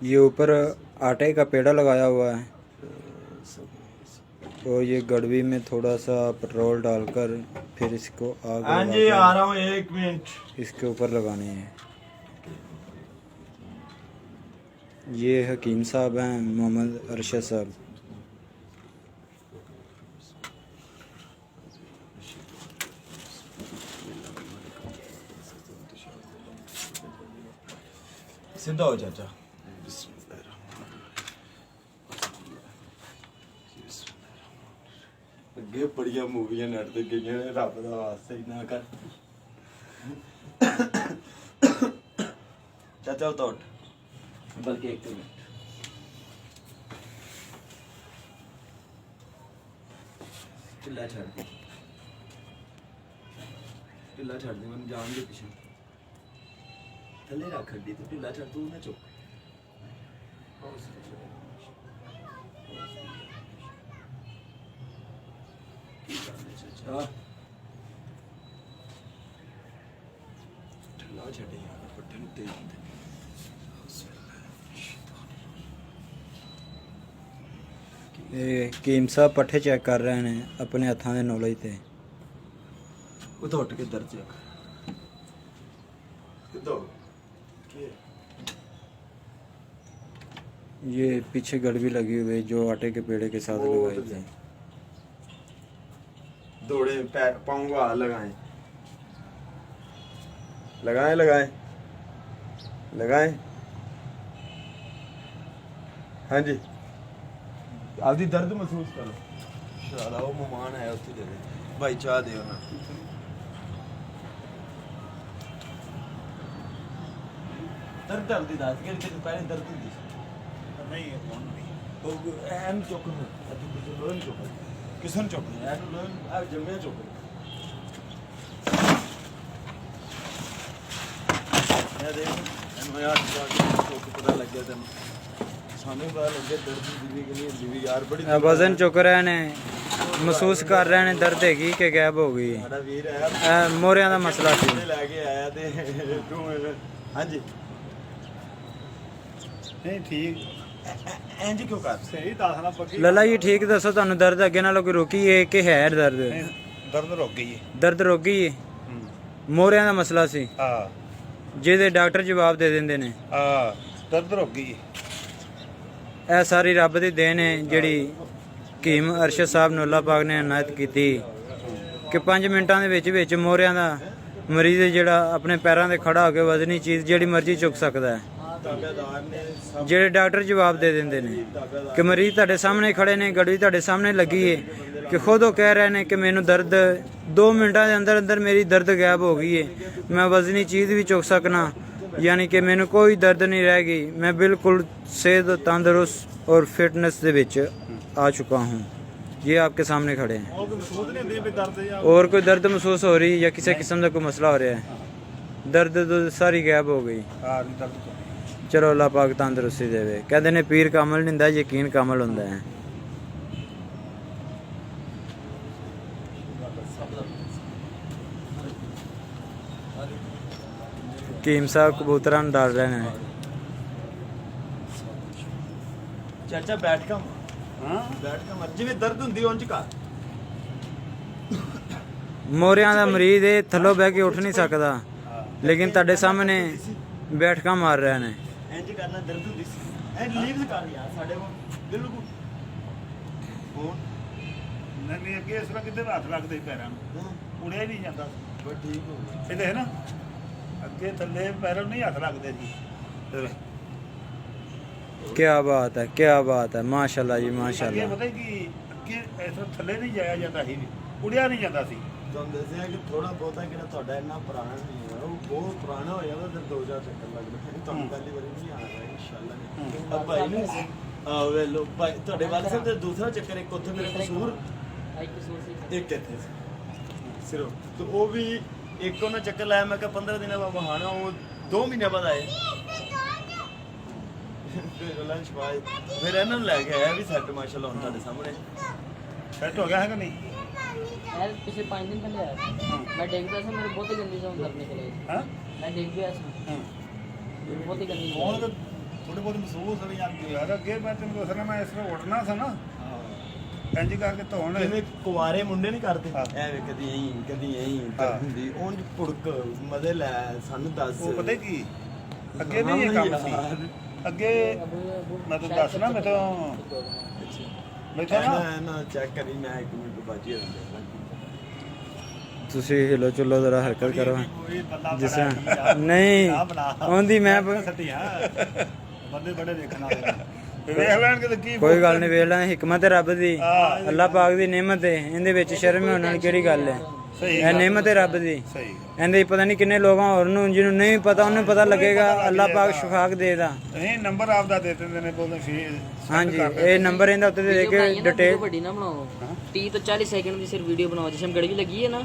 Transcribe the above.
ये ऊपर आटे का पेड़ा लगाया हुआ है और ये गड़वी में थोड़ा सा पेट्रोल डालकर फिर इसको आग हाँ जी आ रहा हूँ 1 मिनट। इसके ऊपर लगानी है। ये हकीम साहब हैं, मोहम्मद अरशद साहब। सीधा हो चाचा। अगे बड़िया मूवियां नेट ते गईयां ने, रब दा वास्ता ही ना कर चाचा उठ बल्कि 1 मिनट ढिला छड़ दे, ढिला छड़ दे, मैं जान दे पीछे थले रख हड्डी तो ढिला छड़, तू ना चुक। ढिला छड़े यार, पट्टे नु तेज होंदे। ये हकीम साहब पट्ठे चेक कर रहे हैं अपने हथां दे नॉलेज ते। उधर उठ के दर्द चेक इधर ये पीछे गड़वी लगी हुई है जो आटे के पेड़े के साथ लगाई थी। दौड़े पैर पाँव को हाथ लगाएं, लगाएं लगाएं लगाएं। हाँ जी आपकी दर्द महसूस करो। शाला वो मेहमान है उत्थे दे दे भाई, चाह दे ना। दर्द दर्द दस के तेरे पहले दर्द होती नहीं है कौन नहीं तो एन चुक में तू लोन चुक किसन चुक एन लोन आ जम्मे चुक ये देख एन यार चुक पता लग गया तेन सानू पता लग गया दर्द दिवी के लिए दिवी यार बड़ी वजन चुक रहे ने, महसूस कर रहे हैं दर्द हैगी कि गैब हो गई। साडा वीर है मोरियां दा मसला सी लेके आया ते तू हां जी नहीं ठीक इंज क्यों कर सही दस ना पक्की लला जी ठीक दसो, ਤੁਹਾਨੂੰ दर्द अगे नालों कोई रोकी है कि है दर्द? दर्द रुक गई है, दर्द रोक गई है। मोरियां दा मसला सी हां ਜਿਹਦੇ ਡਾਕਟਰ ਜਵਾਬ ਦੇ ਦਿੰਦੇ ਨੇ। दर्द रुक गई ਇਹ ਸਾਰੀ ਰੱਬ ਦੀ ਦੇਣ ਹੈ ਜਿਹੜੀ ਹਕੀਮ ਅਰਸ਼ਦ ਸਾਹਿਬ ਨੂੰ ਅੱਲਾਹ ਪਾਕ ਨੇ ਇਨਾਇਤ ਕੀਤੀ ਕਿ 5 ਮਿੰਟਾਂ ਦੇ ਵਿੱਚ ਵਿੱਚ ਮੋਰਿਆਂ ਦਾ ਮਰੀਜ਼ ਜਿਹੜਾ ਆਪਣੇ ਪੈਰਾਂ ਤੇ ਖੜਾ ਹੋ ਕੇ ਵਜ਼ਨੀ ਚੀਜ਼ ਜਿਹੜੀ ਮਰਜ਼ੀ ਚੁੱਕ ਸਕਦਾ ਹੈ। ਜਿਹੜੇ ਡਾਕਟਰ ਜਵਾਬ ਦੇ ਦਿੰਦੇ ਨੇ ਕਿ ਮਰੀਜ਼ ਤੁਹਾਡੇ ਸਾਹਮਣੇ ਖੜੇ ਨੇ, ਗੜਵੀ ਤੁਹਾਡੇ ਸਾਹਮਣੇ ਲੱਗੀ ਹੈ, ਕਿ ਖੁਦ ਉਹ ਕਹਿ ਰਹੇ ਨੇ ਕਿ ਮੈਨੂੰ ਦਰਦ 2 ਮਿੰਟਾਂ ਦੇ ਅੰਦਰ ਅੰਦਰ ਮੇਰੀ ਦਰਦ ਗਾਇਬ ਹੋ ਗਈ ਹੈ, ਮੈਂ ਵਜ਼ਨੀ ਚੀਜ਼ ਵੀ ਚੁੱਕ ਸਕਣਾ, यानी कि मैंने कोई दर्द नहीं रह गई, मैं बिल्कुल सेहत तंदुरुस्त और फिटनेस के विच आ चुका हूँ। ये आपके सामने खड़े हैं। और कोई दर्द महसूस हो रही या किसी किस्म का कोई मसला हो रहा है? दर्द तो सारी गैब हो गई। चलो अल्लाह पाक तंदुरुस्ती देवे। कहते ने पीर का अमल नहीं होंदा, यकीन का अमल होंदा है। हकीम साहब कबूतरा डाल रहे हैं। चाचा बैठ का बैठ का मर जिवें दर्द हुंदी उंज कर। मोरियां दा मरीज है, थल्लों बह के उठ नहीं सकता, लेकिन तुहाडे सामने बैठका मार रहे हैं। इंज करना दर्द हुंदी सी ए लीव कर यार साडे को बिल्कुल नहीं अगे इस तरह किते हथ लगदे पैरां नूं उड़िया नहीं जांदा बस ठीक हो गया इहदे है ना अगे थल्ले पैरों नहीं हथ लगदे जी। क्या बात है, क्या बात है, माशाल्लाह जी माशाल्लाह। पता कि अगे ऐसा थल्ले नहीं जाया जाता ही उड़िया नहीं जाता सी। ਤੁਹਾਨੂੰ ਦੱਸਿਆ ਕਿ ਥੋੜਾ ਬਹੁਤਾ ਕਿਹੜਾ ਤੁਹਾਡਾ ਇੰਨਾ ਪੁਰਾਣਾ ਨਹੀਂ ਹੈ, ਉਹ ਬਹੁਤ ਪੁਰਾਣਾ ਹੋ ਜਾਂਦਾ ਫਿਰ 2000 ਚੱਕਰ ਲੱਗਦਾ ਹੈ। ਤੁਹਾਨੂੰ ਪਹਿਲੀ ਵਾਰੀ ਨਹੀਂ ਆਣਾ ਇਨਸ਼ਾਅੱਲਾ। ਆ ਭਾਈ ਨੂੰ ਆ ਵੇ ਲੋ ਭਾਈ ਤੁਹਾਡੇ ਵਾਲੇ ਸਾਹਿਬ ਦਾ ਦੂਸਰਾ ਚੱਕਰ ਇੱਕ ਉੱਥੇ ਮੇਰੇ ਕਸੂਰ ਇੱਕ ਇੱਥੇ ਸਿਰਫ ਤੇ ਉਹ ਵੀ ਇੱਕ ਉਹਨਾਂ ਚੱਕਰ ਲਾਇਆ। ਮੈਂ ਕਿਹਾ 15 ਦਿਨਾਂ ਬਾਅਦ ਬਹਾਨਾ, ਉਹ 2 ਮਹੀਨੇ ਬਾਅਦ ਆਏ ਫਿਰ ਲੰਚ ਬਾਅਦ ਫਿਰ ਇਹਨਾਂ ਨੂੰ ਲੈ ਕੇ ਆਇਆ ਵੀ ਸੈੱਟ ਮਾਸ਼ਾਅੱਲਾ ਹੁਣ ਤੁਹਾਡੇ ਸਾਹਮਣੇ ਸੈੱਟ ਹੋ ਗਿਆ ਹੈ ਕਿ ਨਹੀਂ? यार पिछले 5 दिन पहले आया था, मैं डेग गया था, मेरे बहुत ही गंदी जॉब करने के लिए। मैं डेग गया था, बहुत ही गंदी। ਥੋੜੇ ਬਹੁਤ ਮਹਿਸੂਸ ਹੋ ਜਾਂਦੀ ਯਾਰ ਅੱਗੇ ਮੈਂ ਤੈਨੂੰ ਦੱਸਣਾ ਮੈਂ ਇਸ ਤਰ੍ਹਾਂ ਉੱਠਣਾ ਸੀ ਨਾ ਇੰਜ ਕਰਕੇ ਧੋਣ ਜਿਵੇਂ ਕੁਵਾਰੇ ਮੁੰਡੇ ਨਹੀਂ ਕਰਦੇ ਹਾਂ। ਐਵੇਂ ਕਦੀ ਐਂ ਹਾਂ। ਹੁੰਦੀ ਉਂਝ ਪੁੜਕ ਮਜ਼ੇ ਲੈ ਸਾਨੂੰ ਦੱਸ ਉਹ ਪਤਾ ਕੀ ਅੱਗੇ ਨਹੀਂ ਇਹ ਕੰਮ ਸੀ ਅੱਗੇ ਮੈਂ ਤੈਨੂੰ ਦੱਸਣਾ ਮੈਥੋਂ ਨਾ ਨਾ ਚੈੱਕ ਕਰੀ ਮੈਂ 1 ਮਿੰਟ ਬਾਜੀ ਰਹਿੰਦਾ ਤੁਸੀਂ ਹਿਲੋ ਚੁੱਲੋ ਜ਼ਰਾ ਹਰਕਤ ਕਰੋ ਕੋਈ ਬੰਦਾ ਜਿਸ ਤਰ੍ਹਾਂ ਨਹੀਂ ਉਹਦੀ ਮੈਂ ਸੱਟੀਆਂ ਬੰਦੇ ਬੜੇ ਦੇਖਣ ਵਾਲੇ ਵੇਖ ਲੈਣਗੇ ਤੇ ਕੀ ਕੋਈ ਗੱਲ ਨਹੀਂ ਵੇਖ ਲੈ ਹਿਕਮਤ ਹੈ ਰੱਬ ਦੀ ਅੱਲਾਹ ਪਾਕ ਦੀ ਨਿਮਤ ਹੈ ਇਹਦੇ ਵਿੱਚ ਸ਼ਰਮ ਹੋਣ ਵਾਲੀ ਕਿਹੜੀ ਗੱਲ ਹੈ ਸਹੀ ਇਹ ਨਿਮਤ ਹੈ ਰੱਬ ਦੀ ਸਹੀ ਇਹਦੇ ਪਤਾ ਨਹੀਂ ਕਿੰਨੇ ਲੋਕਾਂ ਹੋਰ ਨੂੰ ਜਿਹਨੂੰ ਨਹੀਂ ਪਤਾ ਉਹਨੂੰ ਪਤਾ ਲੱਗੇਗਾ ਅੱਲਾਹ ਪਾਕ ਸ਼ਿਫਾਕ ਦੇਦਾ ਇਹ ਨੰਬਰ ਆਪਦਾ ਦੇ ਦਿੰਦੇ ਨੇ ਬੋਲਦੇ ਫੀਸ ਹਾਂਜੀ ਇਹ ਨੰਬਰ ਇਹਦਾ ਉੱਤੇ ਦੇ ਕੇ ਡਿਟੇਲ ਵੱਡੀ ਨਾ ਬਣਾਓ 30 ਤੋਂ 40 ਸੈਕਿੰਡ ਦੀ ਸਿਰ ਵੀਡੀਓ ਬਣਾਓ ਜਿਸਮ ਗੜੀ ਵੀ ਲੱਗੀ ਹੈ ਨਾ